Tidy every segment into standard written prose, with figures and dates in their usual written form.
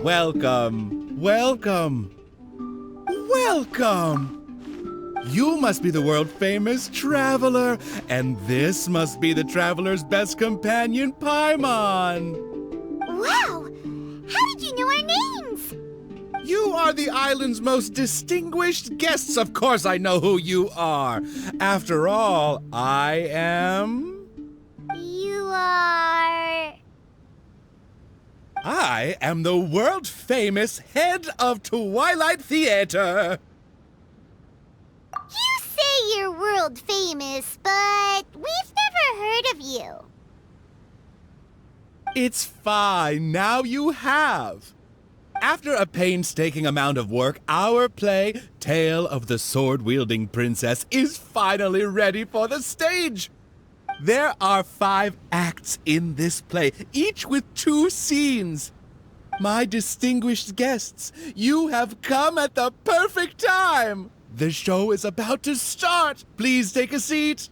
Welcome, welcome, welcome! You must be the world-famous traveler, and this must be the traveler's best companion, Paimon. Wow! How did you know our names? You are the island's most distinguished guests. Of course I know who you are. After all, I am... You are... I am the world-famous head of Twilight Theater. You say you're world famous, but we've never heard of you. It's fine, now you have. After a painstaking amount of work, our play, Tale of the Sword-Wielding Princess, is finally ready for the stage. There are 5 acts in this play, each with 2 scenes. My distinguished guests, you have come at the perfect time. The show is about to start. Please take a seat.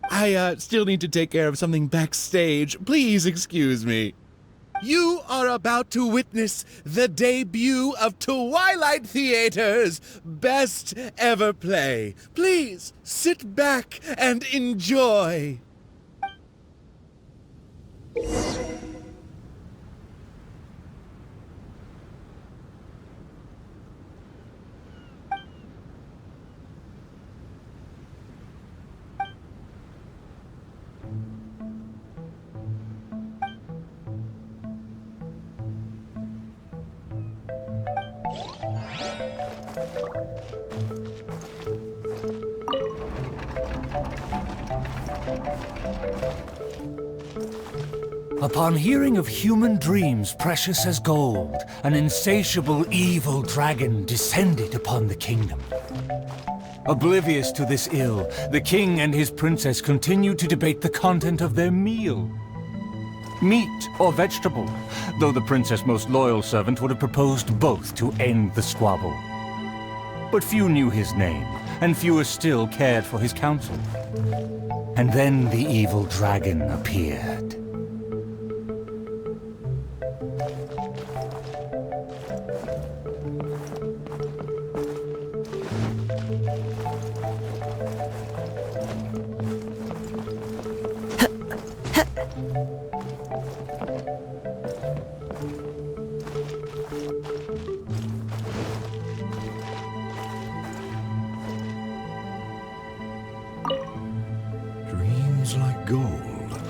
I still need to take care of something backstage. Please excuse me. You are about to witness the debut of Twilight Theater's best ever play. Please sit back and enjoy. Upon hearing of human dreams precious as gold, an insatiable evil dragon descended upon the kingdom. Oblivious to this ill, the king and his princess continued to debate the content of their meal. Meat or vegetable, though the princess' most loyal servant would have proposed both to end the squabble. But few knew his name, and fewer still cared for his counsel. And then the evil dragon appeared. Dreams like gold.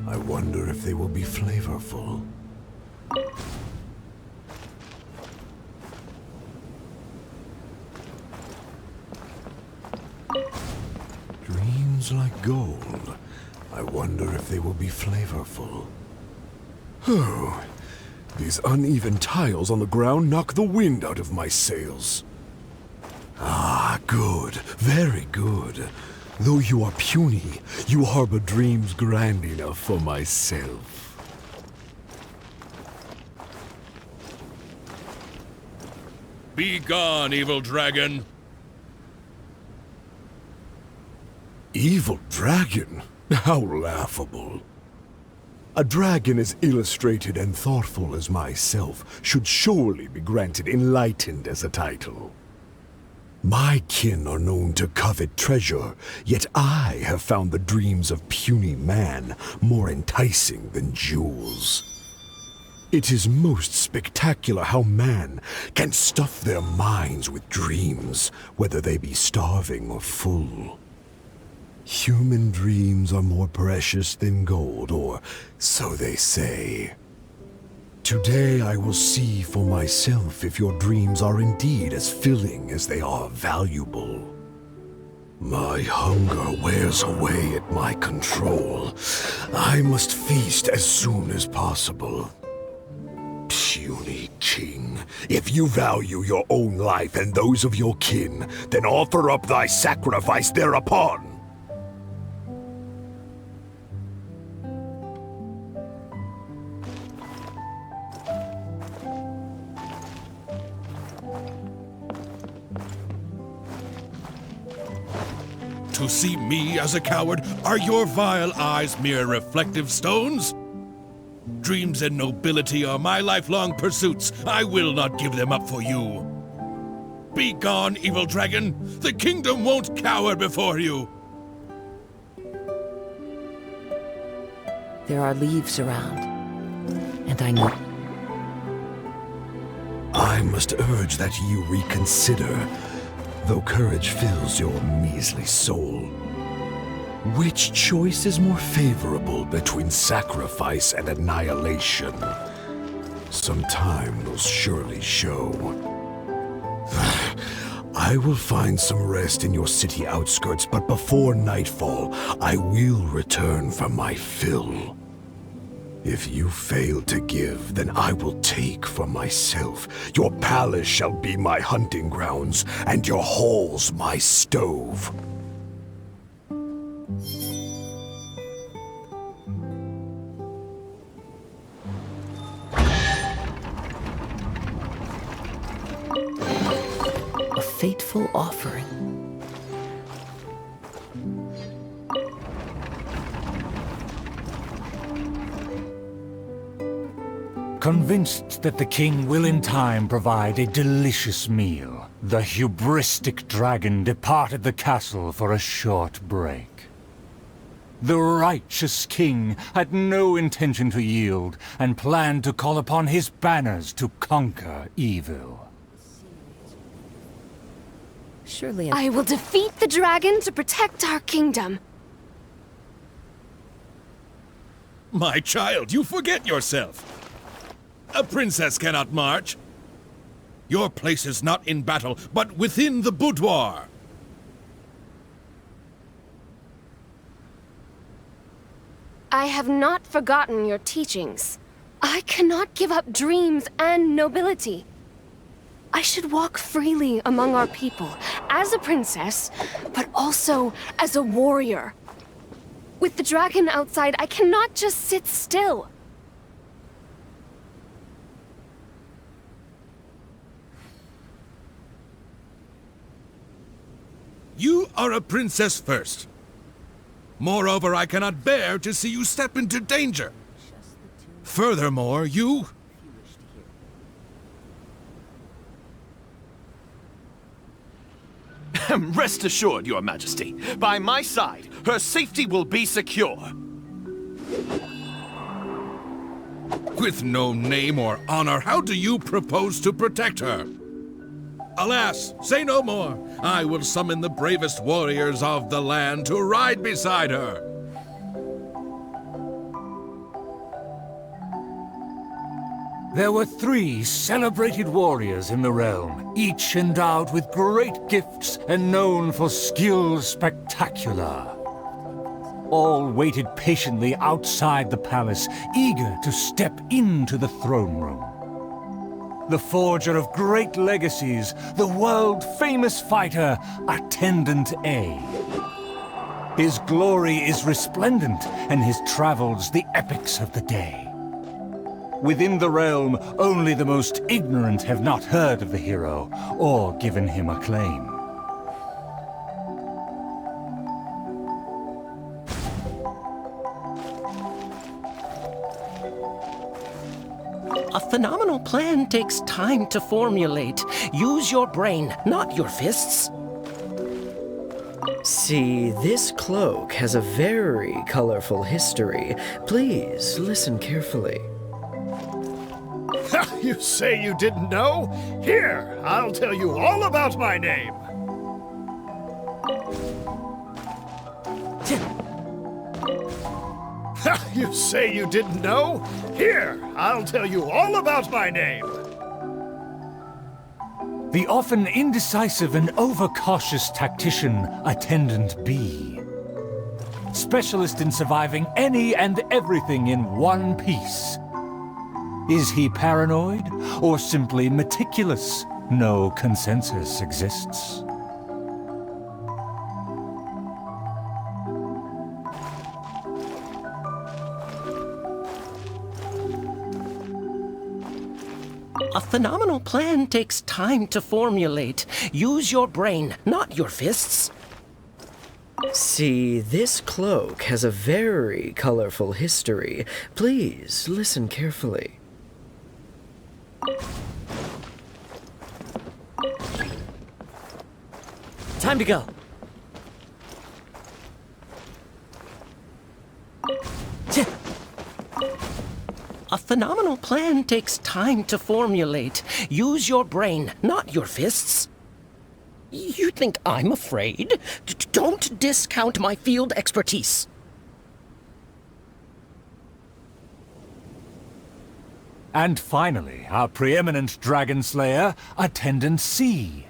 I wonder if they will be flavorful. Dreams like gold. I wonder if they will be flavorful. Oh, these uneven tiles on the ground knock the wind out of my sails. Ah, good. Very good. Though you are puny, you harbor dreams grand enough for myself. Be gone, evil dragon. Evil dragon? How laughable. A dragon as illustrated and thoughtful as myself should surely be granted enlightened as a title. My kin are known to covet treasure, yet I have found the dreams of puny man more enticing than jewels. It is most spectacular how man can stuff their minds with dreams, whether they be starving or full. Human dreams are more precious than gold, or so they say. Today I will see for myself if your dreams are indeed as filling as they are valuable. My hunger wears away at my control. I must feast as soon as possible. Puny king, if you value your own life and those of your kin, then offer up thy sacrifice thereupon. To see me as a coward, are your vile eyes mere reflective stones? Dreams and nobility are my lifelong pursuits. I will not give them up for you. Be gone, evil dragon! The kingdom won't cower before you! There are leaves around, and I know. I must urge that you reconsider, though courage fills your measly soul. Which choice is more favorable between sacrifice and annihilation? Some time will surely show. I will find some rest in your city outskirts, but before nightfall, I will return for my fill. If you fail to give, then I will take for myself. Your palace shall be my hunting grounds, and your halls my stove. A fateful offering. Convinced that the king will in time provide a delicious meal, the hubristic dragon departed the castle for a short break. The righteous king had no intention to yield, and planned to call upon his banners to conquer evil. Surely I will defeat the dragon to protect our kingdom. My child, you forget yourself. A princess cannot march. Your place is not in battle, but within the boudoir. I have not forgotten your teachings. I cannot give up dreams and nobility. I should walk freely among our people, as a princess, but also as a warrior. With the dragon outside, I cannot just sit still. You are a princess first. Moreover, I cannot bear to see you step into danger. Furthermore, you... Rest assured, Your Majesty. By my side, her safety will be secure. With no name or honor, how do you propose to protect her? Alas, say no more. I will summon the bravest warriors of the land to ride beside her. There were 3 celebrated warriors in the realm, each endowed with great gifts and known for skill spectacular. All waited patiently outside the palace, eager to step into the throne room. The forger of great legacies, the world-famous fighter, Attendant A. His glory is resplendent, and his travels the epics of the day. Within the realm, only the most ignorant have not heard of the hero, or given him acclaim. A phenomenal plan takes time to formulate. Use your brain, not your fists. See, this cloak has a very colorful history. Please, listen carefully. You say you didn't know? Here, I'll tell you all about my name. You say you didn't know? Here, I'll tell you all about my name. The often indecisive and overcautious tactician, Attendant B. Specialist in surviving any and everything in one piece. Is he paranoid, or simply meticulous? No consensus exists. A phenomenal plan takes time to formulate. Use your brain, not your fists. See, this cloak has a very colorful history. Please listen carefully. Time to go. A phenomenal plan takes time to formulate. Use your brain, not your fists. You think I'm afraid? Don't discount my field expertise. And finally, our preeminent dragon slayer, Attendant C.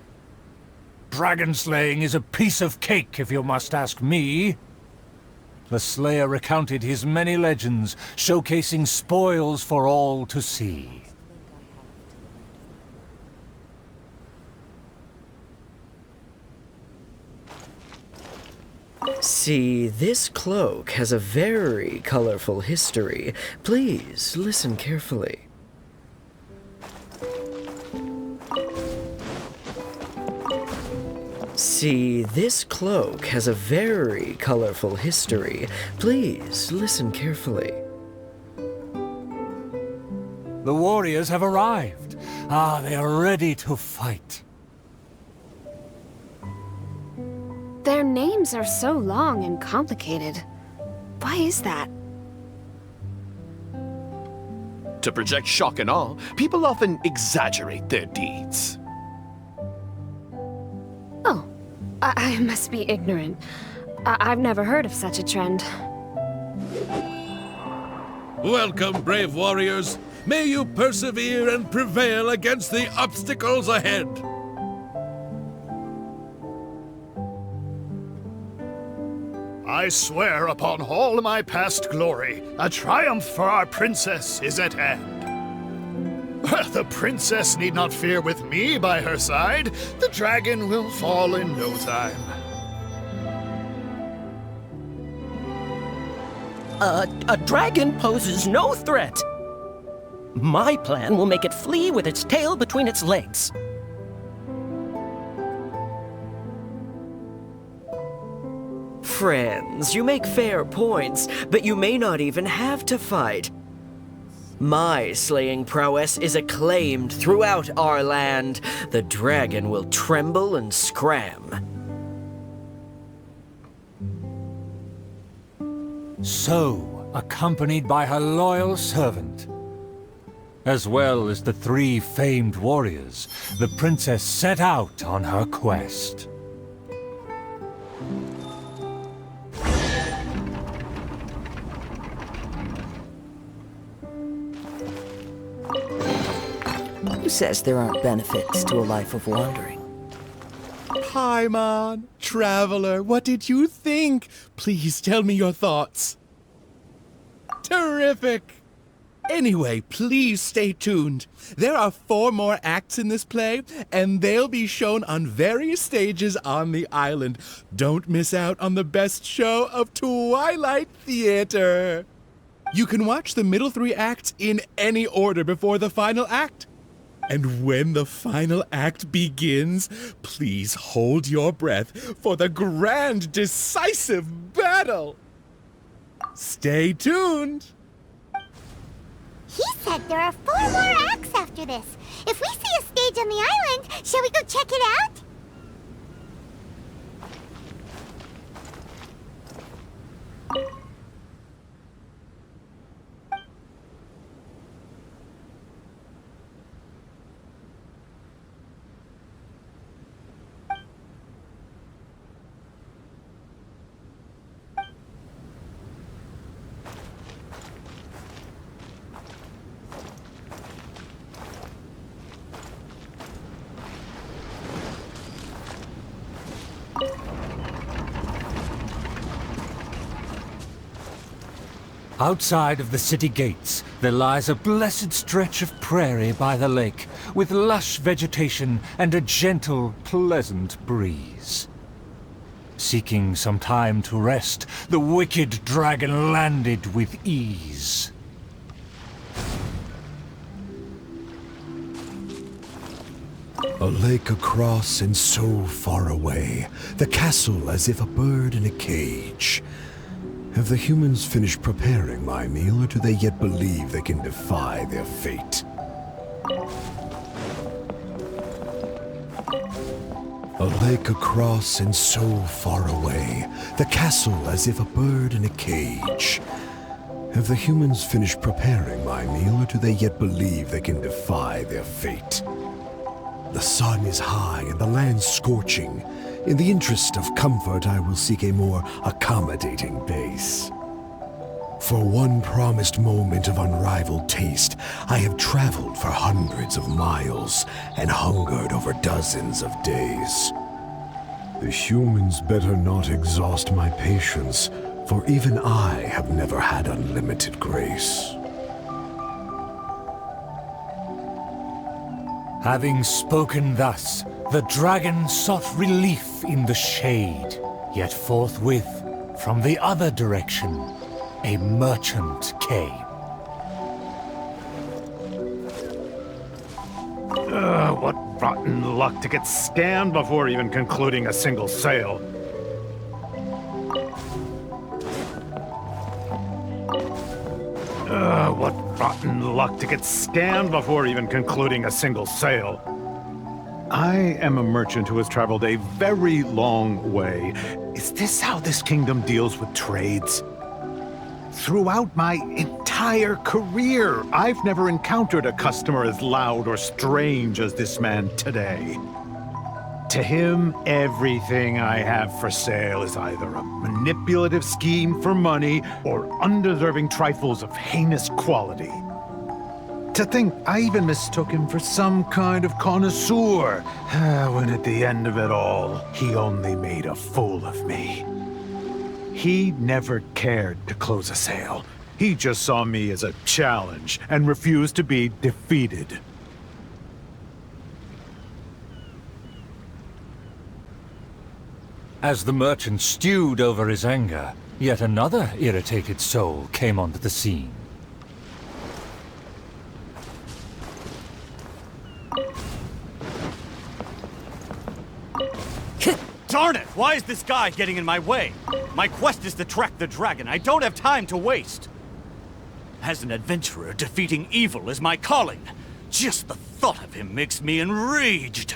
Dragon slaying is a piece of cake, if you must ask me. The slayer recounted his many legends, showcasing spoils for all to see. See, this cloak has a very colorful history. Please listen carefully. See, this cloak has a very colorful history. Please listen carefully. The warriors have arrived. They are ready to fight. Their names are so long and complicated. Why is that? To project shock and awe, people often exaggerate their deeds. Oh, I must be ignorant. I've never heard of such a trend. Welcome, brave warriors. May you persevere and prevail against the obstacles ahead. I swear upon all my past glory, a triumph for our princess is at hand. The princess need not fear with me by her side. The dragon will fall in no time. A dragon poses no threat. My plan will make it flee with its tail between its legs. Friends, you make fair points, but you may not even have to fight. My slaying prowess is acclaimed throughout our land. The dragon will tremble and scram. So, accompanied by her loyal servant, as well as the 3 famed warriors, the princess set out on her quest. Who says there aren't benefits to a life of wandering? Paimon, traveler, what did you think? Please tell me your thoughts. Terrific! Anyway, please stay tuned. There are 4 more acts in this play, and they'll be shown on various stages on the island. Don't miss out on the best show of Twilight Theater. You can watch the middle 3 acts in any order before the final act. And when the final act begins, please hold your breath for the grand, decisive battle. Stay tuned. He said there are 4 more acts after this. If we see a stage on the island, shall we go check it out? Outside of the city gates, there lies a blessed stretch of prairie by the lake, with lush vegetation and a gentle, pleasant breeze. Seeking some time to rest, the wicked dragon landed with ease. A lake across and so far away, the castle as if a bird in a cage. Have the humans finished preparing my meal, or do they yet believe they can defy their fate? A lake across and so far away, the castle as if a bird in a cage. Have the humans finished preparing my meal, or do they yet believe they can defy their fate? The sun is high and the land scorching. In the interest of comfort, I will seek a more accommodating base. For one promised moment of unrivaled taste, I have traveled for hundreds of miles and hungered over dozens of days. The humans better not exhaust my patience, for even I have never had unlimited grace. Having spoken thus, the dragon sought relief in the shade. Yet forthwith, from the other direction, a merchant came. What rotten luck to get scammed before even concluding a single sale. What rotten luck to get scammed before even concluding a single sale. I am a merchant who has traveled a very long way. Is this how this kingdom deals with trades? Throughout my entire career, I've never encountered a customer as loud or strange as this man today. To him, everything I have for sale is either a manipulative scheme for money or undeserving trifles of heinous quality. To think I even mistook him for some kind of connoisseur, when at the end of it all, he only made a fool of me. He never cared to close a sale. He just saw me as a challenge and refused to be defeated. As the merchant stewed over his anger, yet another irritated soul came onto the scene. Darn it! Why is this guy getting in my way? My quest is to track the dragon. I don't have time to waste. As an adventurer, defeating evil is my calling. Just the thought of him makes me enraged.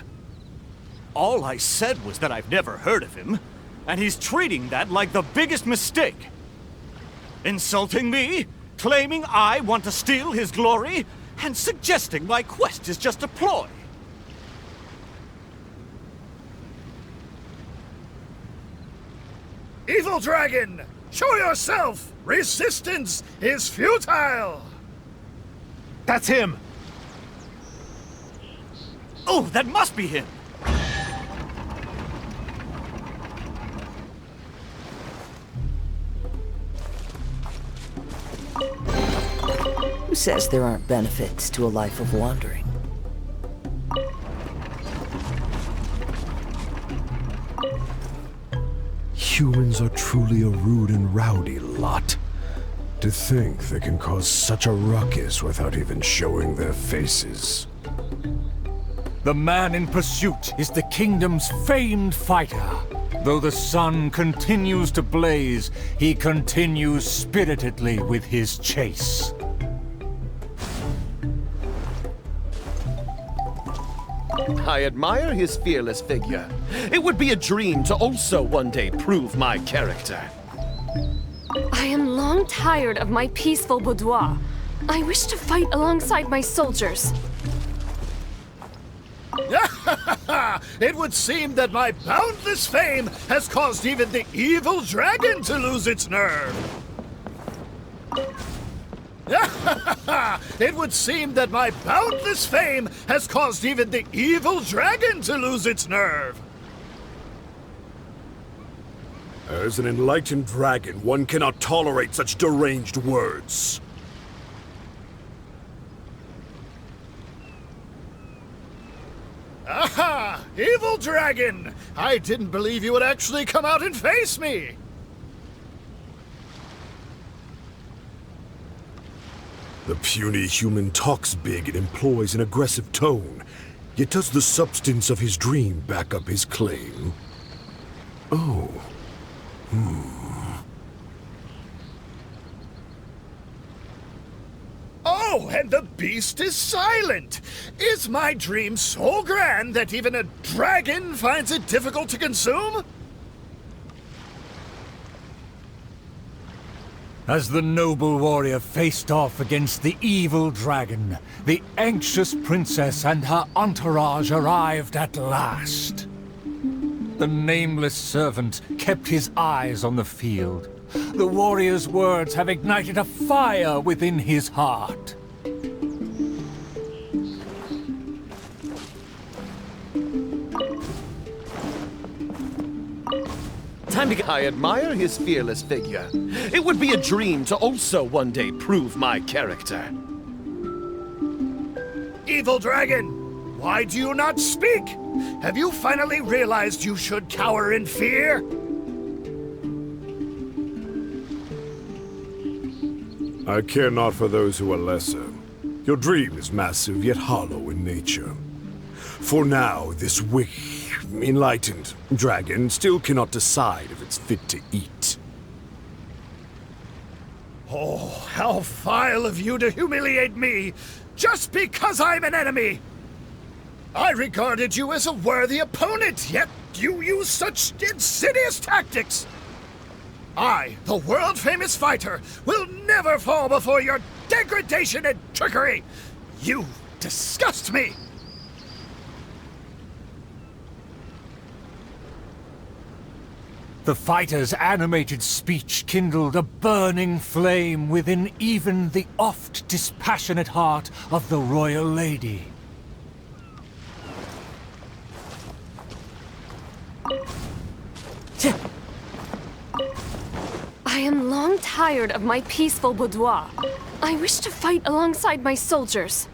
All I said was that I've never heard of him, and he's treating that like the biggest mistake. Insulting me, claiming I want to steal his glory, and suggesting my quest is just a ploy. Evil dragon! Show yourself! Resistance is futile! That's him! Oh, that must be him! Who says there aren't benefits to a life of wandering? Humans are truly a rude and rowdy lot. To think they can cause such a ruckus without even showing their faces. The man in pursuit is the kingdom's famed fighter. Though the sun continues to blaze, he continues spiritedly with his chase. I admire his fearless figure. It would be a dream to also one day prove my character. I am long tired of my peaceful boudoir. I wish to fight alongside my soldiers. It would seem that my boundless fame has caused even the evil dragon to lose its nerve. It would seem that my boundless fame has caused even the evil dragon to lose its nerve. As an enlightened dragon, one cannot tolerate such deranged words. Aha! Evil dragon! I didn't believe you would actually come out and face me! The puny human talks big and employs an aggressive tone. Yet does the substance of his dream back up his claim? Oh. Oh, and the beast is silent! Is my dream so grand that even a dragon finds it difficult to consume? As the noble warrior faced off against the evil dragon, the anxious princess and her entourage arrived at last. The nameless servant kept his eyes on the field. The warrior's words have ignited a fire within his heart. I admire his fearless figure. It would be a dream to also one day prove my character. Evil dragon, why do you not speak? Have you finally realized you should cower in fear? I care not for those who are lesser. Your dream is massive yet hollow in nature. For now, this enlightened dragon still cannot decide if it's fit to eat. Oh, how vile of you to humiliate me, just because I'm an enemy! I regarded you as a worthy opponent, yet you use such insidious tactics! I, the world-famous fighter, will never fall before your degradation and trickery! You disgust me! The fighter's animated speech kindled a burning flame within even the oft dispassionate heart of the royal lady. I am long tired of my peaceful boudoir. I wish to fight alongside my soldiers.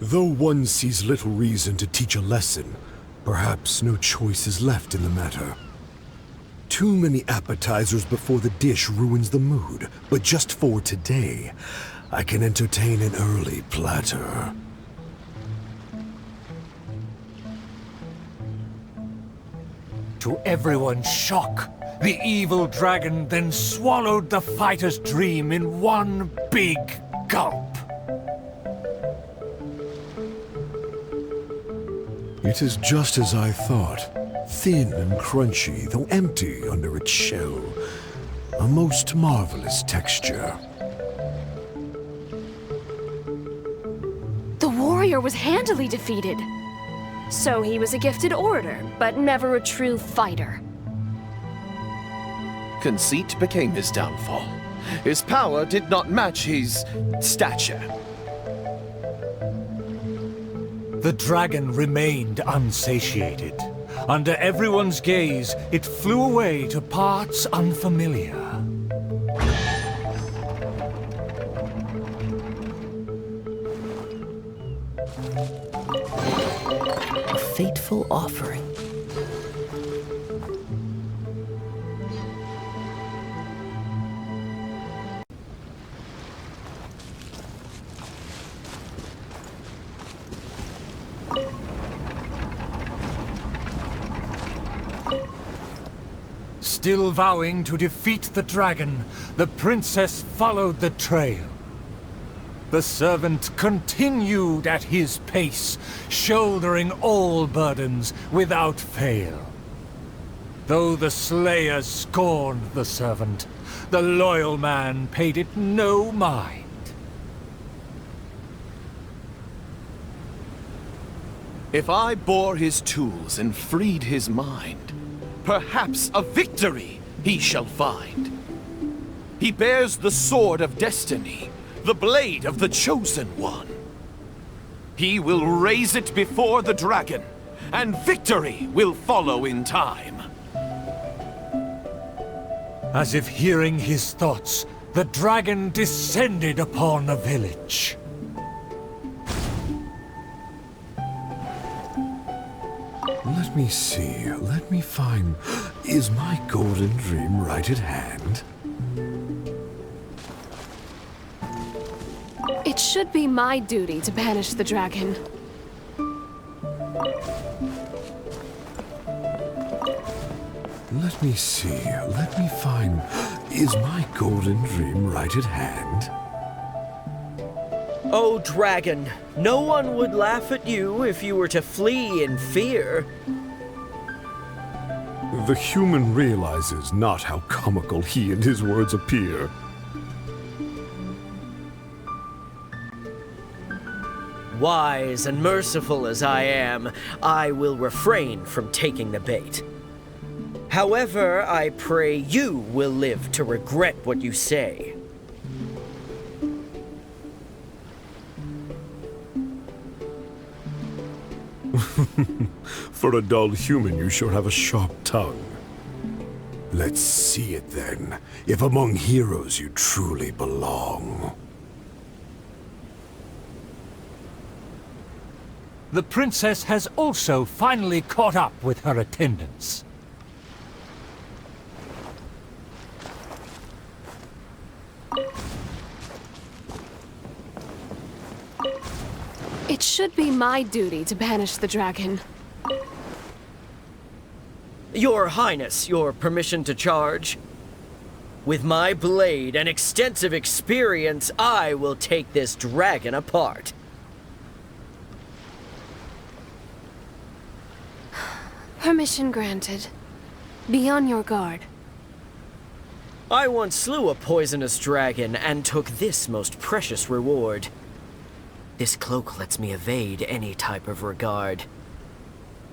Though one sees little reason to teach a lesson, perhaps no choice is left in the matter. Too many appetizers before the dish ruins the mood, but just for today, I can entertain an early platter. To everyone's shock, the evil dragon then swallowed the fighter's dream in one big gulp. It is just as I thought. Thin and crunchy, though empty under its shell. A most marvelous texture. The warrior was handily defeated. So he was a gifted orator, but never a true fighter. Conceit became his downfall. His power did not match his stature. The dragon remained unsatiated. Under everyone's gaze, it flew away to parts unfamiliar. A fateful offering. Still vowing to defeat the dragon, the princess followed the trail. The servant continued at his pace, shouldering all burdens without fail. Though the slayer scorned the servant, the loyal man paid it no mind. If I bore his tools and freed his mind, perhaps a victory he shall find. He bears the sword of destiny, the blade of the chosen one. He will raise it before the dragon, and victory will follow in time. As if hearing his thoughts, the dragon descended upon a village. Let me see, let me find... Is my golden dream right at hand? It should be my duty to banish the dragon. Let me see. Let me find... Is my golden dream right at hand? Oh, dragon, no one would laugh at you if you were to flee in fear. The human realizes not how comical he and his words appear. Wise and merciful as I am, I will refrain from taking the bait. However, I pray you will live to regret what you say. For a dull human, you sure have a sharp tongue. Let's see it then, if among heroes you truly belong. The princess has also finally caught up with her attendants. It should be my duty to banish the dragon. Your Highness, your permission to charge? With my blade and extensive experience, I will take this dragon apart. Permission granted. Be on your guard. I once slew a poisonous dragon and took this most precious reward. This cloak lets me evade any type of regard.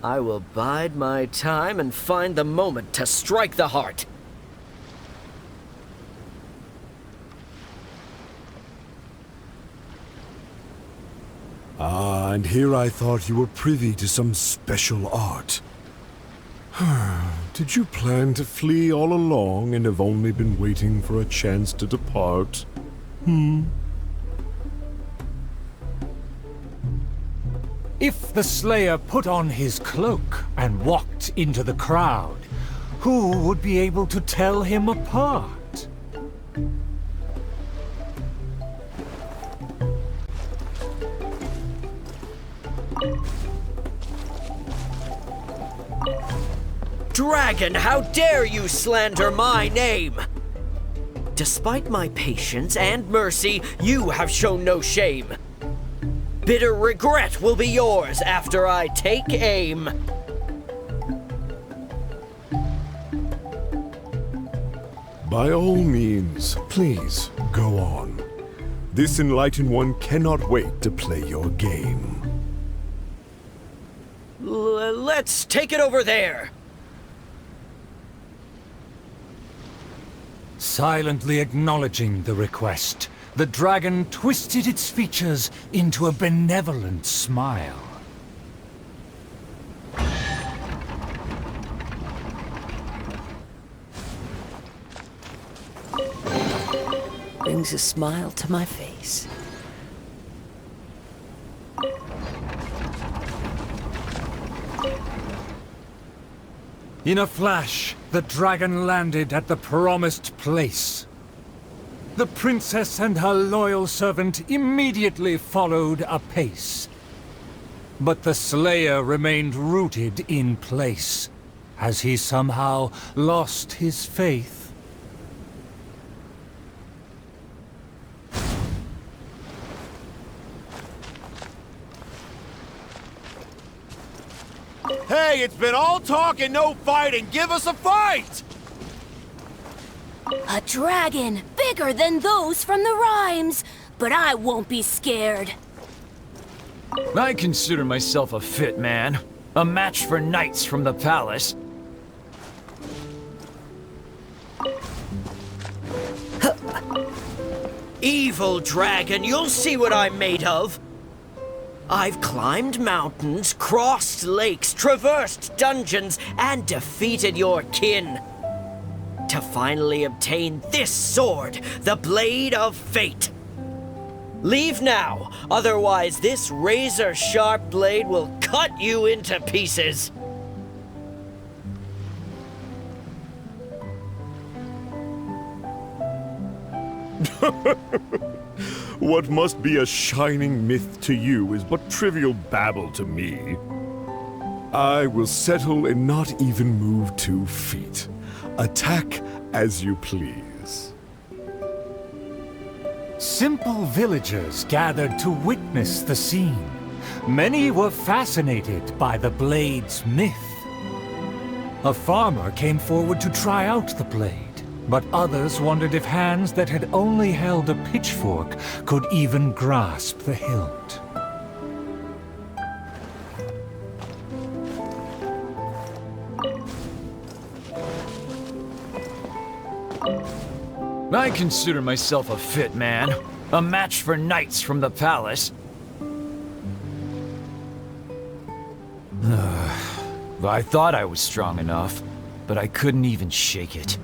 I will bide my time and find the moment to strike the heart. Ah, and here I thought you were privy to some special art. Did you plan to flee all along and have only been waiting for a chance to depart? If the Slayer put on his cloak and walked into the crowd, who would be able to tell him apart? Dragon, how dare you slander my name? Despite my patience and mercy, you have shown no shame. Bitter regret will be yours after I take aim. By all means, please, go on. This enlightened one cannot wait to play your game. Let's take it over there. Silently acknowledging the request, the dragon twisted its features into a benevolent smile. Brings a smile to my face. In a flash, the dragon landed at the promised place. The princess and her loyal servant immediately followed apace. But the Slayer remained rooted in place, as he somehow lost his faith. Hey, it's been all talk and no fighting. Give us a fight! A dragon, bigger than those from the rhymes. But I won't be scared. I consider myself a fit man. A match for knights from the palace. Evil dragon, you'll see what I'm made of. I've climbed mountains, crossed lakes, traversed dungeons, and defeated your kin. To finally obtain this sword, the Blade of Fate. Leave now, otherwise this razor-sharp blade will cut you into pieces. What must be a shining myth to you is but trivial babble to me. I will settle and not even move 2 feet. Attack as you please. Simple villagers gathered to witness the scene. Many were fascinated by the blade's myth. A farmer came forward to try out the blade, but others wondered if hands that had only held a pitchfork could even grasp the hilt. I consider myself a fit man. A match for knights from the palace. I thought I was strong enough, but I couldn't even shake it.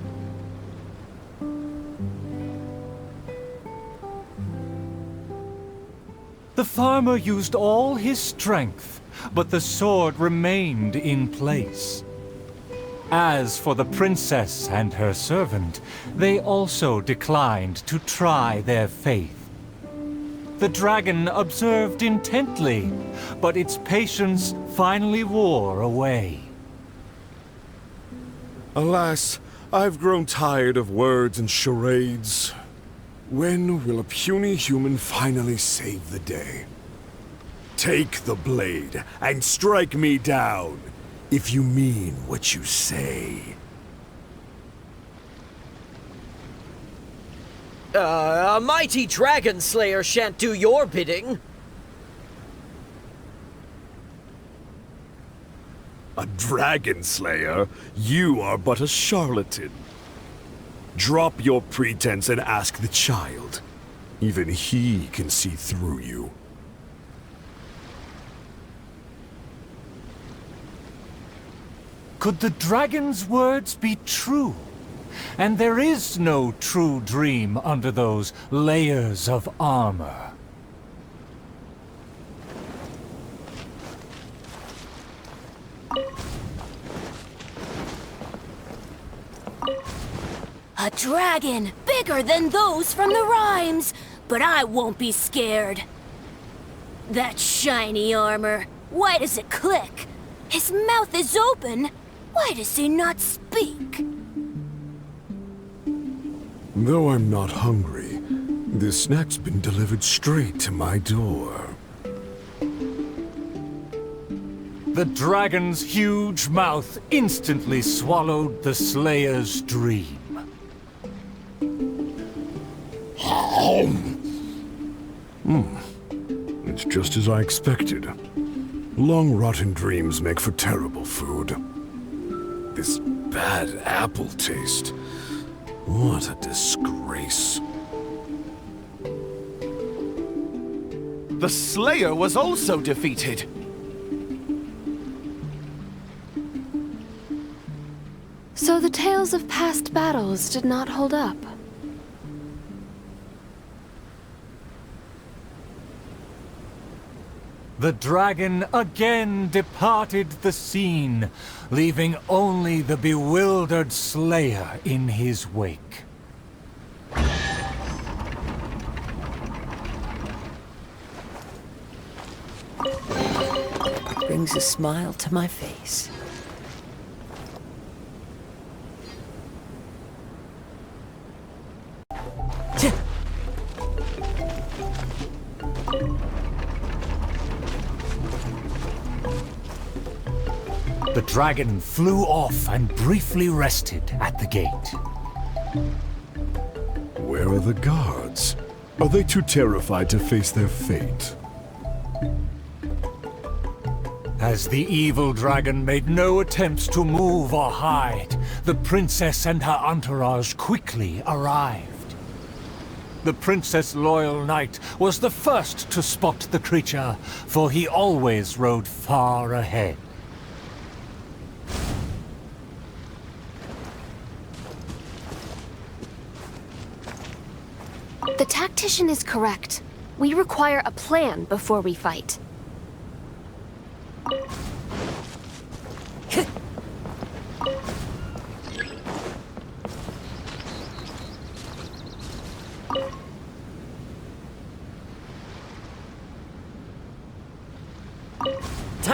The farmer used all his strength, but the sword remained in place. As for the princess and her servant, they also declined to try their faith. The dragon observed intently, but its patience finally wore away. Alas, I've grown tired of words and charades. When will a puny human finally save the day? Take the blade and strike me down, if you mean what you say. A mighty dragon slayer shan't do your bidding. A dragon slayer? You are but a charlatan. Drop your pretense and ask the child. Even he can see through you. Could the dragon's words be true? And there is no true dream under those layers of armor. A dragon bigger than those from the rhymes, but I won't be scared. That shiny armor, why does it click? His mouth is open, why does he not speak? Though I'm not hungry, this snack's been delivered straight to my door. The dragon's huge mouth instantly swallowed the Slayer's dream. It's just as I expected. Long rotten dreams make for terrible food. This bad apple taste. What a disgrace. The Slayer was also defeated. So the tales of past battles did not hold up. The dragon again departed the scene, leaving only the bewildered Slayer in his wake. Brings a smile to my face. The dragon flew off and briefly rested at the gate. Where are the guards? Are they too terrified to face their fate? As the evil dragon made no attempts to move or hide, the princess and her entourage quickly arrived. The Princess Loyal Knight was the first to spot the creature, for he always rode far ahead. The tactician is correct. We require a plan before we fight.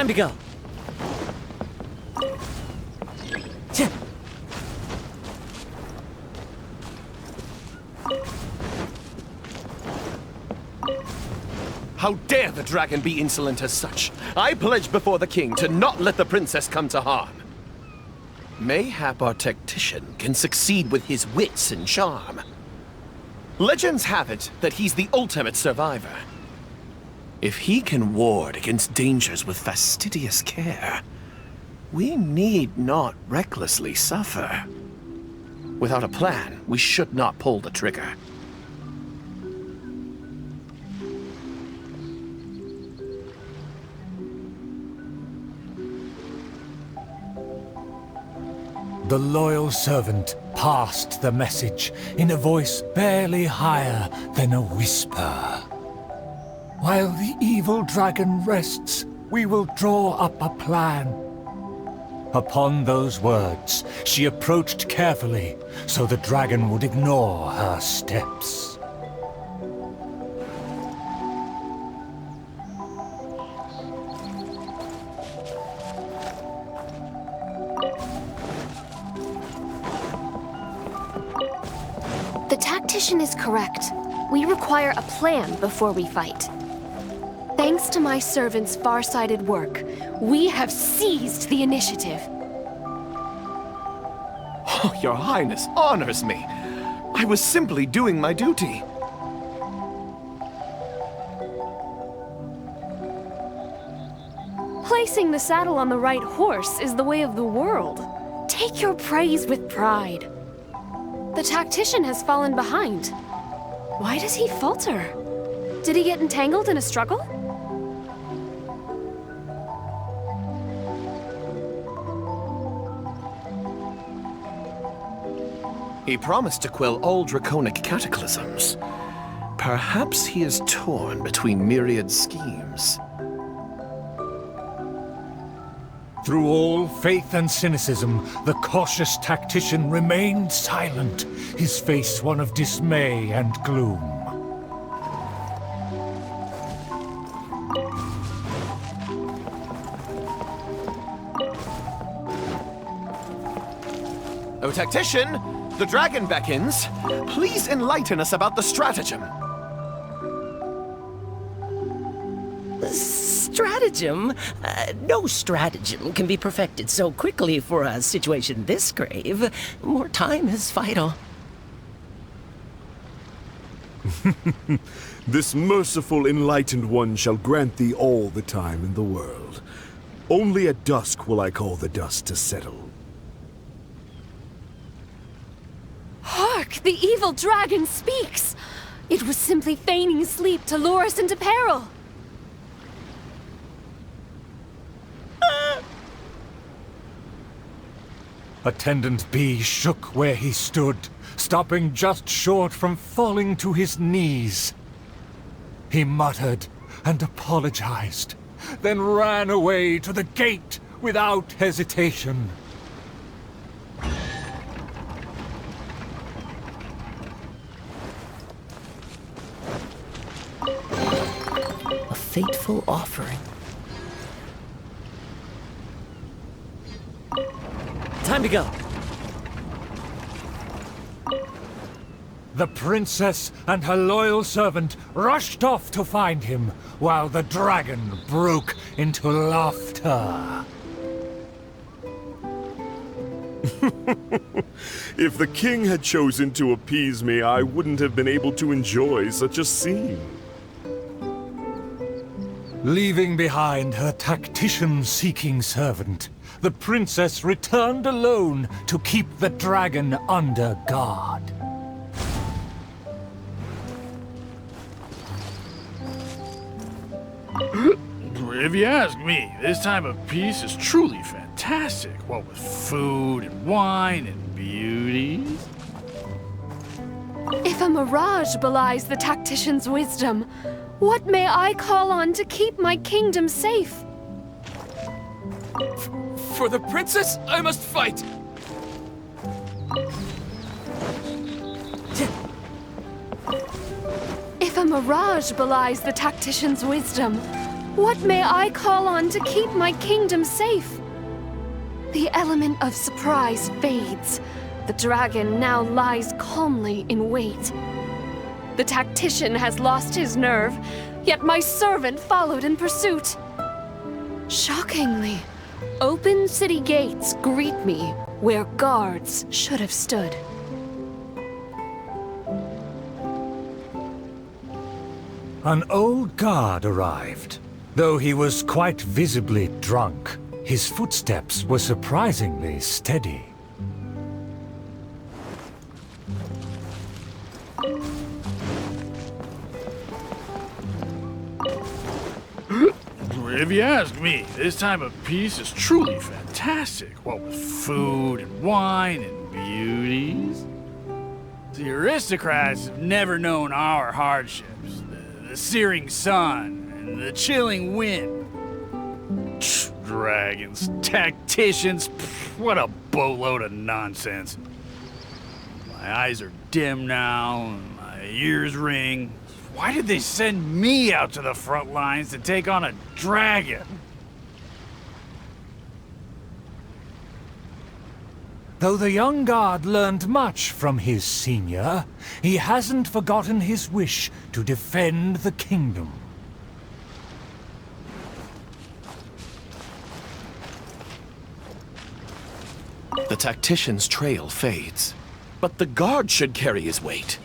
Time to go. How dare the dragon be insolent as such? I pledge before the king to not let the princess come to harm. Mayhap our tactician can succeed with his wits and charm. Legends have it that he's the ultimate survivor. If he can ward against dangers with fastidious care, we need not recklessly suffer. Without a plan, we should not pull the trigger. The loyal servant passed the message in a voice barely higher than a whisper. While the evil dragon rests, we will draw up a plan. Upon those words, she approached carefully, so the dragon would ignore her steps. The tactician is correct. We require a plan before we fight. Thanks to my servant's far-sighted work, we have seized the initiative. Oh, Your Highness honors me. I was simply doing my duty. Placing the saddle on the right horse is the way of the world. Take your praise with pride. The tactician has fallen behind. Why does he falter? Did he get entangled in a struggle? He promised to quell all draconic cataclysms. Perhaps he is torn between myriad schemes. Through all faith and cynicism, the cautious tactician remained silent, his face one of dismay and gloom. Oh, tactician, the dragon beckons. Please enlighten us about the stratagem. Stratagem? No stratagem can be perfected so quickly for a situation this grave. More time is vital. This merciful enlightened one shall grant thee all the time in the world. Only at dusk will I call the dust to settle. Hark! The evil dragon speaks! It was simply feigning sleep to lure us into peril. Attendant B shook where he stood, stopping just short from falling to his knees. He muttered and apologized, then ran away to the gate without hesitation. A fateful offering. Time to go. The princess and her loyal servant rushed off to find him, while the dragon broke into laughter. If the king had chosen to appease me, I wouldn't have been able to enjoy such a scene. Leaving behind her tactician-seeking servant, the princess returned alone to keep the dragon under guard. If you ask me, this time of peace is truly fantastic. What with food and wine and beauties. If a mirage belies the tactician's wisdom, what may I call on to keep my kingdom safe? For the princess, I must fight! If a mirage belies the tactician's wisdom, What may I call on to keep my kingdom safe? The element of surprise fades. The dragon now lies calmly in wait. The tactician has lost his nerve, yet my servant followed in pursuit. Shockingly, open city gates greet me where guards should have stood. An old guard arrived. Though he was quite visibly drunk, his footsteps were surprisingly steady. If you ask me, this time of peace is truly fantastic. What with food and wine and beauties. The aristocrats have never known our hardships. The searing sun and the chilling wind. Dragons, tacticians, what a boatload of nonsense. My eyes are dim now, and my ears ring. Why did they send me out to the front lines to take on a dragon? Though the young guard learned much from his senior, he hasn't forgotten his wish to defend the kingdom. The tactician's trail fades, but the guard should carry his weight.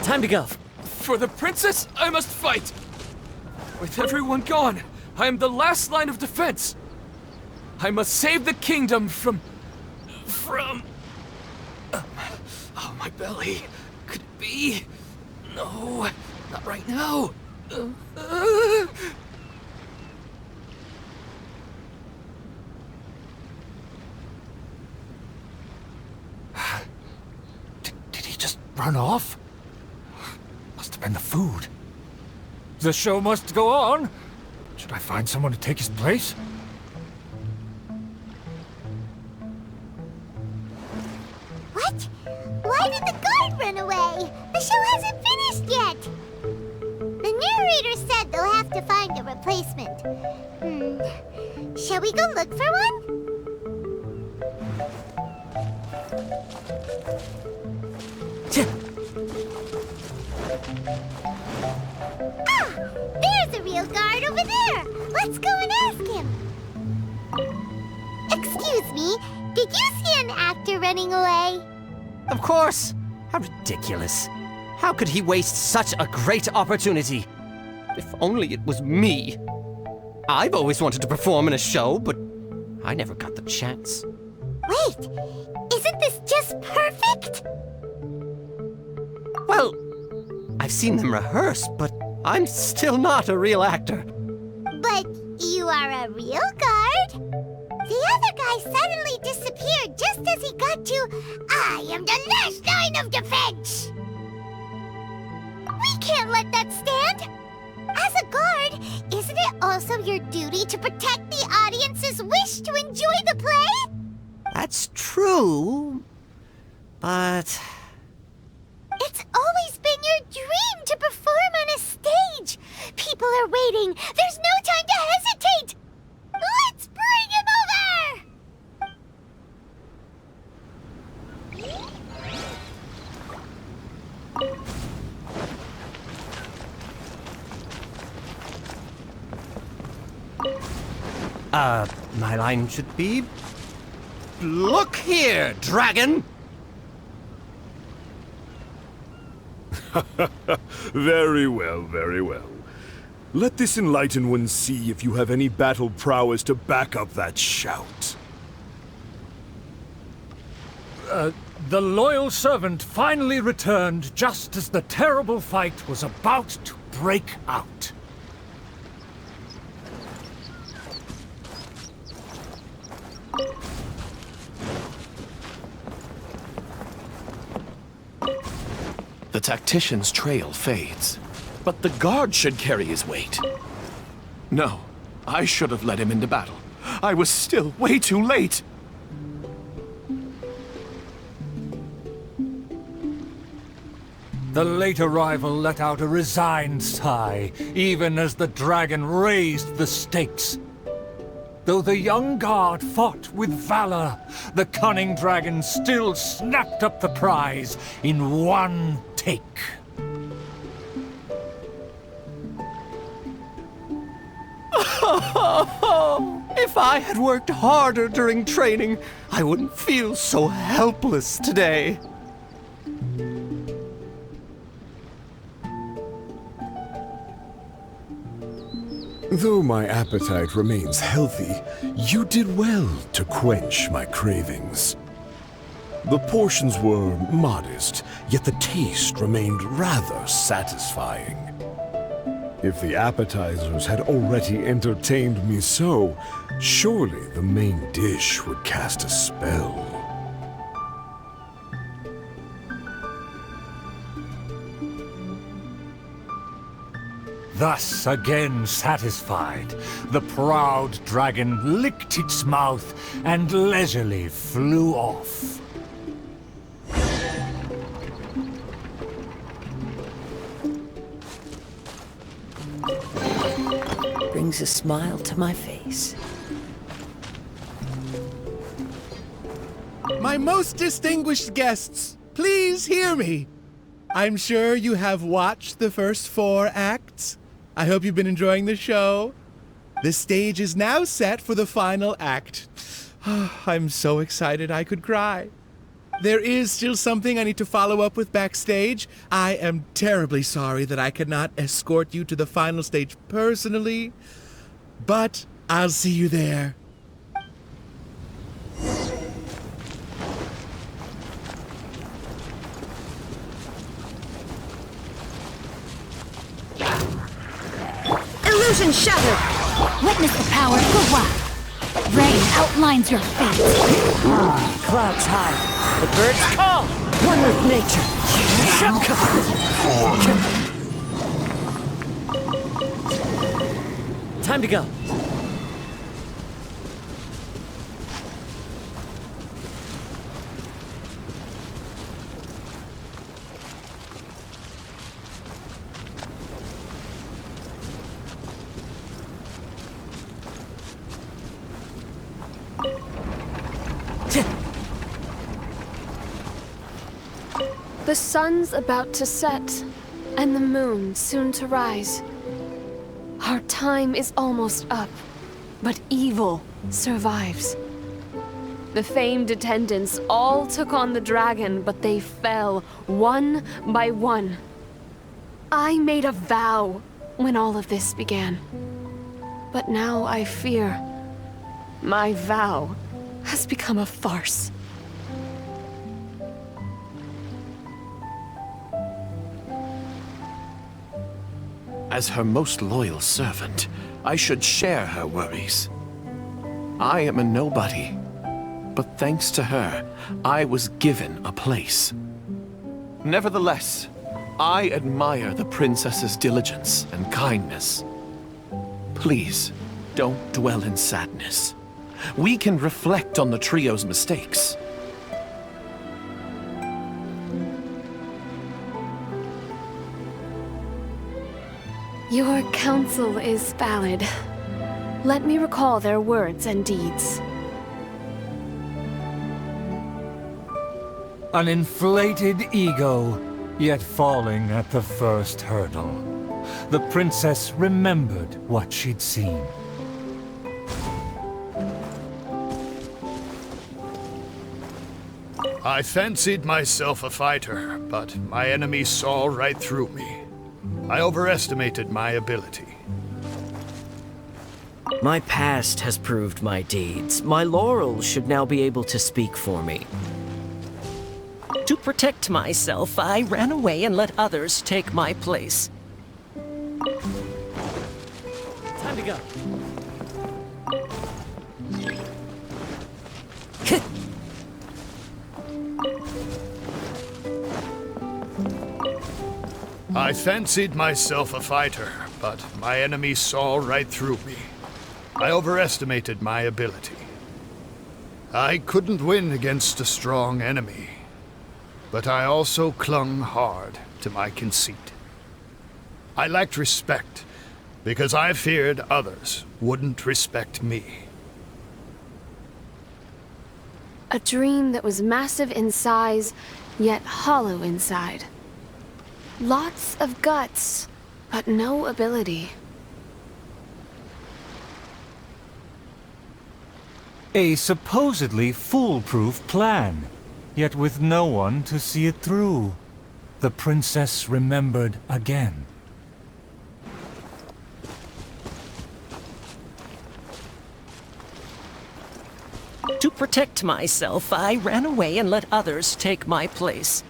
Time to go. For the princess, I must fight. With everyone gone, I am the last line of defense. I must save the kingdom from... Oh, my belly. Could it be? No, not right now. Did he just run off? Must have been the food. The show must go on. Should I find someone to take his place? What? Why did the guard run away? The show hasn't finished yet. The narrator said they'll have to find a replacement. Shall we go look for one? There's a real guard over there! Let's go and ask him! Excuse me, did you see an actor running away? Of course! How ridiculous. How could he waste such a great opportunity? If only it was me. I've always wanted to perform in a show, but I never got the chance. Wait, isn't this just perfect? Well, I've seen them rehearse, but I'm still not a real actor. But you are a real guard? The other guy suddenly disappeared just as he got to, I am the last line of defense! We can't let that stand! As a guard, isn't it also your duty to protect the audience's wish to enjoy the play? That's true, but... It's always been your dream to perform on a stage! People are waiting! There's no time to hesitate! Let's bring him over! My line should be... Look here, dragon! Very well, very well. Let this enlightened one see if you have any battle prowess to back up that shout. The loyal servant finally returned just as the terrible fight was about to break out. The tactician's trail fades, but the guard should carry his weight. No, I should have led him into battle. I was still way too late. The late arrival let out a resigned sigh, even as the dragon raised the stakes. Though the young guard fought with valor, the cunning dragon still snapped up the prize in one take. If I had worked harder during training, I wouldn't feel so helpless today. Though my appetite remains healthy, you did well to quench my cravings. The portions were modest, yet the taste remained rather satisfying. If the appetizers had already entertained me so, surely the main dish would cast a spell. Thus, again satisfied, the proud dragon licked its mouth and leisurely flew off. Brings a smile to my face. My most distinguished guests, please hear me. I'm sure you have watched the first 4 acts. I hope you've been enjoying the show. The stage is now set for the final act. I'm so excited I could cry. There is still something I need to follow up with backstage. I am terribly sorry that I cannot escort you to the final stage personally, but I'll see you there. Illusion shattered! Witness the power of the wild. Rain outlines your fate. Clouds high, the birds call. One with nature. Time to go. The sun's about to set, and the moon soon to rise. Our time is almost up, but evil survives. The famed attendants all took on the dragon, but they fell one by one. I made a vow when all of this began. But now I fear my vow has become a farce. As her most loyal servant, I should share her worries. I am a nobody, but thanks to her, I was given a place. Nevertheless, I admire the princess's diligence and kindness. Please, don't dwell in sadness. We can reflect on the trio's mistakes. Your counsel is valid. Let me recall their words and deeds. An inflated ego, yet falling at the first hurdle. The princess remembered what she'd seen. I fancied myself a fighter, but my enemy saw right through me. I overestimated my ability. My past has proved my deeds. My laurels should now be able to speak for me. To protect myself, I ran away and let others take my place. Time to go. I fancied myself a fighter, but my enemy saw right through me. I overestimated my ability. I couldn't win against a strong enemy. but I also clung hard to my conceit. I lacked respect because I feared others wouldn't respect me. A dream that was massive in size, yet hollow inside. Lots of guts, but no ability. A supposedly foolproof plan, yet with no one to see it through. The princess remembered again. To protect myself, I ran away and let others take my place.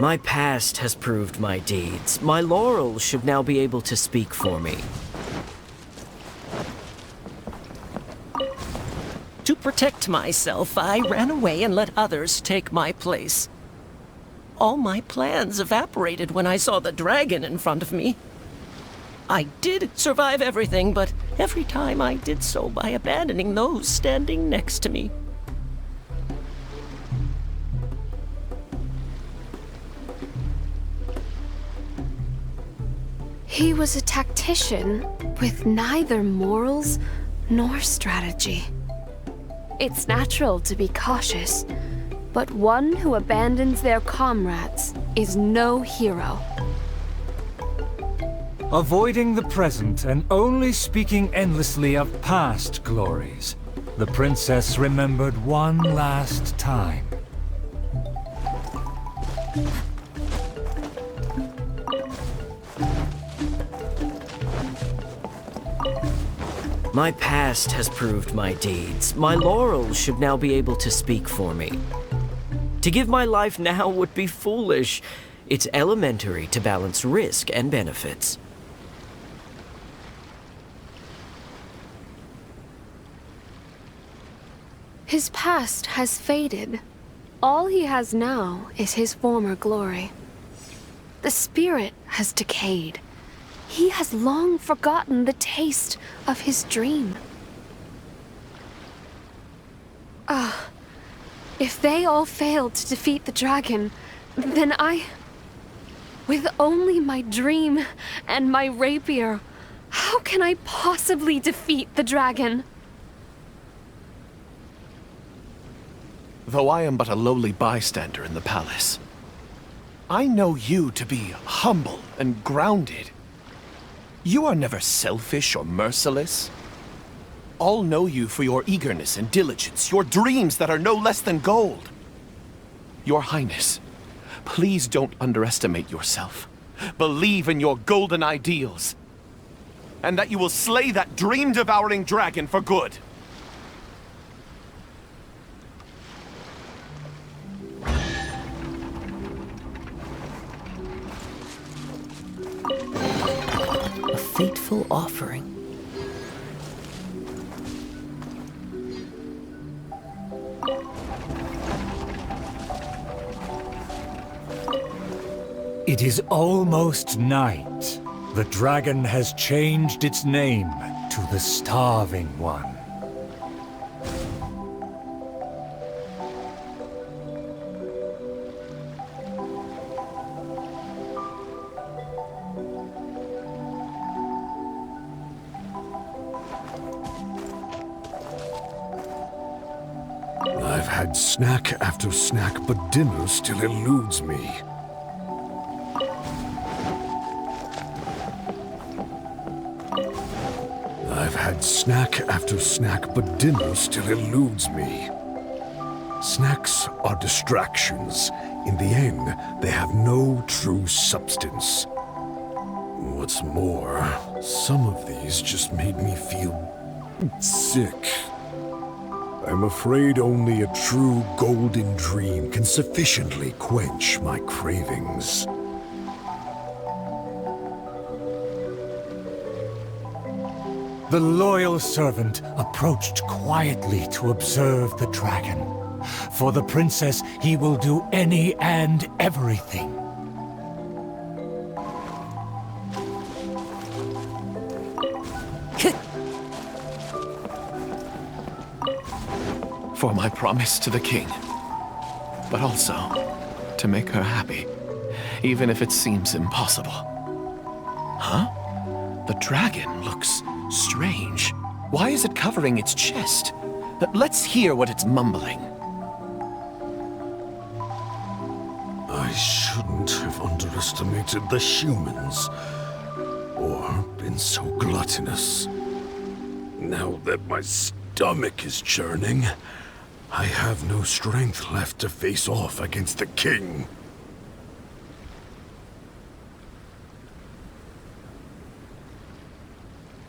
My past has proved my deeds. My laurels should now be able to speak for me. To protect myself, I ran away and let others take my place. All my plans evaporated when I saw the dragon in front of me. I did survive everything, but every time I did so by abandoning those standing next to me. He was a tactician with neither morals nor strategy. It's natural to be cautious, but one who abandons their comrades is no hero. Avoiding the present and only speaking endlessly of past glories, the princess remembered one last time. My past has proved my deeds. My laurels should now be able to speak for me. To give my life now would be foolish. It's elementary to balance risk and benefits. His past has faded. All he has now is his former glory. The spirit has decayed. He has long forgotten the taste of his dream. If they all failed to defeat the dragon, then with only my dream and my rapier, how can I possibly defeat the dragon? Though I am but a lowly bystander in the palace, I know you to be humble and grounded. You are never selfish or merciless. All know you for your eagerness and diligence, your dreams that are no less than gold. Your Highness, please don't underestimate yourself. Believe in your golden ideals, and that you will slay that dream-devouring dragon for good. A fateful offering. It is almost night. The dragon has changed its name to the Starving One. I've had snack after snack, but dinner still eludes me. I've had snack after snack, but dinner still eludes me. Snacks are distractions. In the end, they have no true substance. What's more, some of these just made me feel sick. I'm afraid only a true golden dream can sufficiently quench my cravings. The loyal servant approached quietly to observe the dragon. For the princess, he will do any and everything. For my promise to the king, but also to make her happy, even if it seems impossible. Huh? The dragon looks strange. Why is it covering its chest? Let's hear what it's mumbling. I shouldn't have underestimated the humans, or been so gluttonous. Now that my stomach is churning, I have no strength left to face off against the king.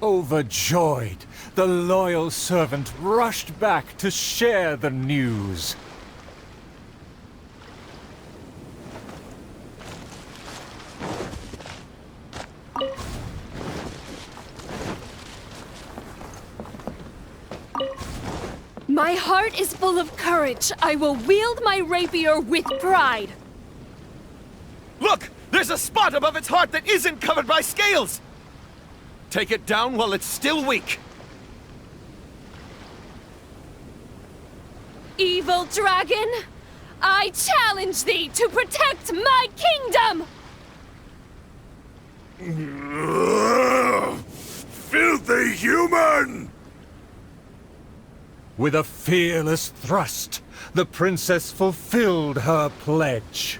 Overjoyed, the loyal servant rushed back to share the news. My heart is full of courage. I will wield my rapier with pride. Look! There's a spot above its heart that isn't covered by scales! Take it down while it's still weak. Evil dragon, I challenge thee to protect my kingdom! Filthy human! With a fearless thrust, the princess fulfilled her pledge.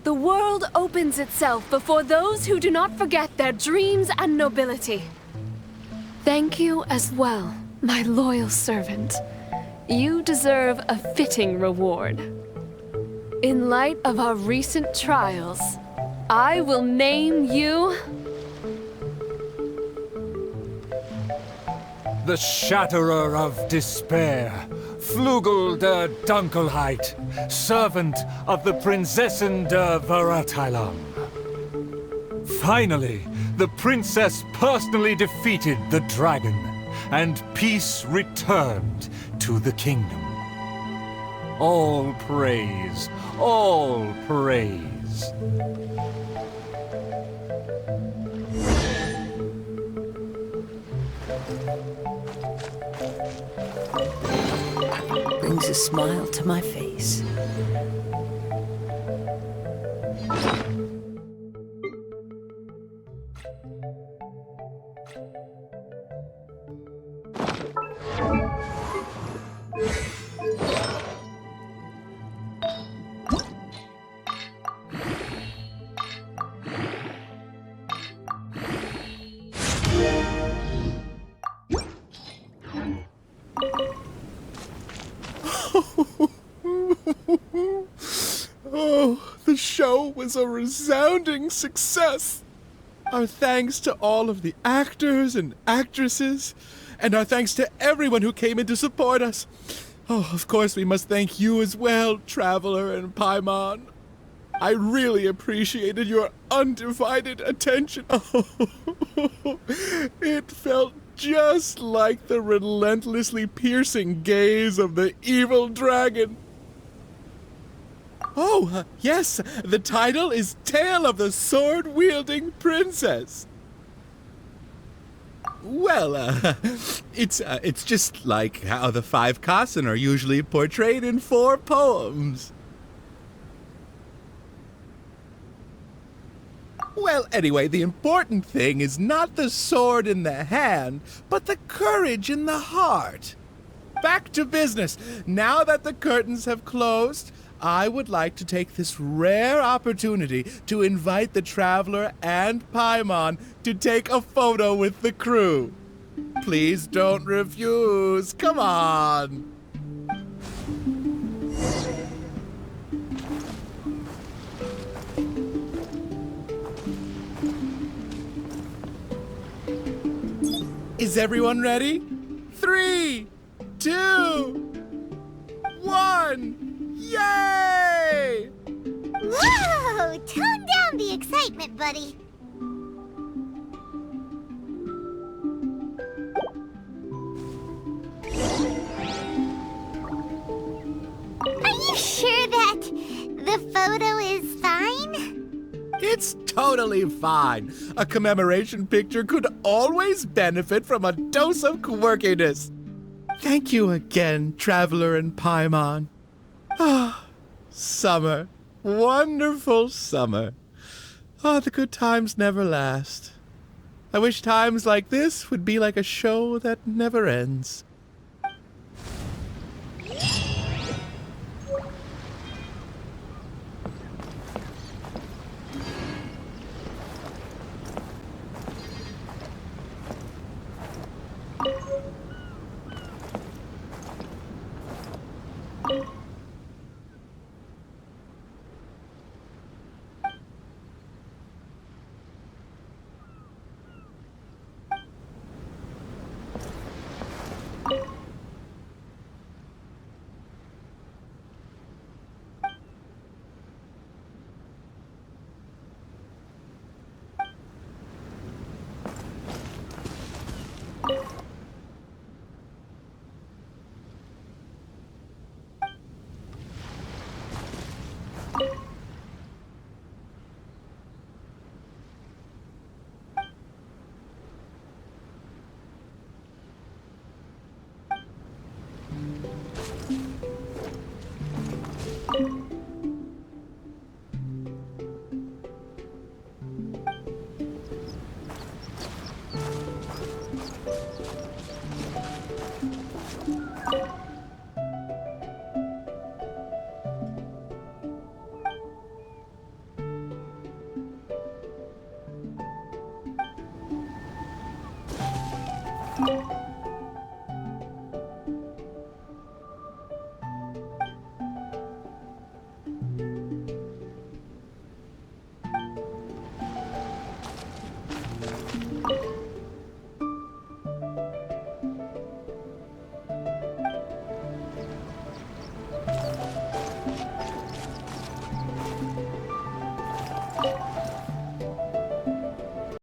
The world opens itself before those who do not forget their dreams and nobility. Thank you as well, my loyal servant. You deserve a fitting reward. In light of our recent trials, I will name you... The Shatterer of Despair, Flugel der Dunkelheit, servant of the Prinzessin der Verurteilung. Finally, the princess personally defeated the dragon, and peace returned to the kingdom. All praise, all praise. Brings a smile to my face. Oh, the show was a resounding success. Our thanks to all of the actors and actresses, and our thanks to everyone who came in to support us. Oh, of course we must thank you as well, Traveler and Paimon. I really appreciated your undivided attention. Oh, it felt just like the relentlessly piercing gaze of the evil dragon. Oh, yes, the title is Tale of the Sword-Wielding Princess. Well, it's just like how the 5 Kassen are usually portrayed in 4 poems. Well, anyway, the important thing is not the sword in the hand, but the courage in the heart. Back to business. Now that the curtains have closed, I would like to take this rare opportunity to invite the Traveler and Paimon to take a photo with the crew. Please don't refuse. Come on. Is everyone ready? 3, 2, 1, yay! Whoa! Tone down the excitement, buddy. Are you sure that the photo is fine? It's totally fine. A commemoration picture could always benefit from a dose of quirkiness. Thank you again, Traveler and Paimon. Ah, summer. Wonderful summer. Ah, the good times never last. I wish times like this would be like a show that never ends.